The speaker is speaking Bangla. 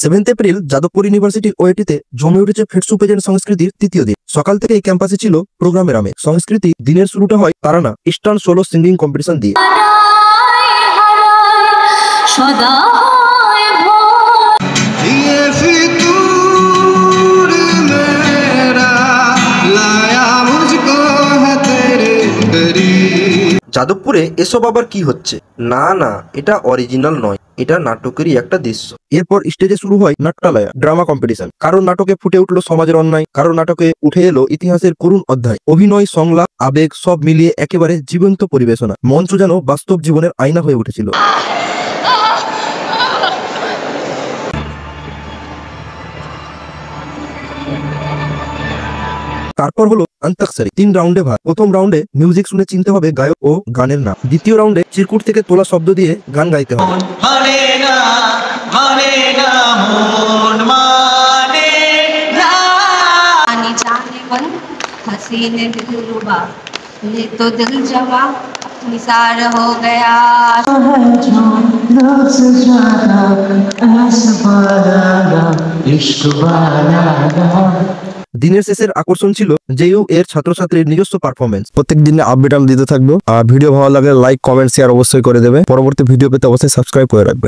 7 এপ্রিল যাদবপুর ইউনিভার্সিটি ওয়েটিতে জমে উঠেছে ফেটসু পেজেন্ট সংস্কৃতির তৃতীয় দিন। সকাল থেকে এই ক্যাম্পাসে ছিল প্রোগ্রামের আমেজ। সংস্কৃতি দিনের শুরুটা হয় তারানা ইস্টার্ন সোলো সিঙ্গিং কম্পিটিশন দিয়ে। যাদবপুরে এসব আবার কি হচ্ছে? না না, এটা অরিজিনাল নয়, এটা নাটকেরই একটা দৃশ্য। এরপর স্টেজে শুরু হয় নাট্যালয়া ড্রামা কম্পিটিশন। কারণ নাটকে ফুটে উঠলো সমাজের অন্যায়, কারণ নাটকে উঠে এলো ইতিহাসের করুণ অধ্যায়। অভিনয়, সংলাপ, আবেগ সব মিলিয়ে একেবারে জীবন্ত পরিবেশনা। মঞ্চ যেন বাস্তব জীবনের আয়না হয়ে উঠেছিল। তারপর হলো অন্তাক্ষরী। 3 রাউন্ডে ভাগ। প্রথম রাউন্ডে মিউজিক শুনে চিনতে হবে গায়ক ও গানের নাম। দ্বিতীয় রাউন্ডে চিরকুট থেকে তোলা শব্দ দিয়ে গান গাইতে হবে। দিনের শেষের আকর্ষণ ছিল জেইউ এর ছাত্রছাত্রীর নিজস্ব পারফরমেন্স। প্রত্যেক দিনে আপডেট আমি দিতে থাকবো। আর ভিডিও ভালো লাগলে লাইক, কমেন্ট, শেয়ার অবশ্যই করে দেবে। পরবর্তী ভিডিও পেতে অবশ্যই সাবস্ক্রাইব করে রাখবে।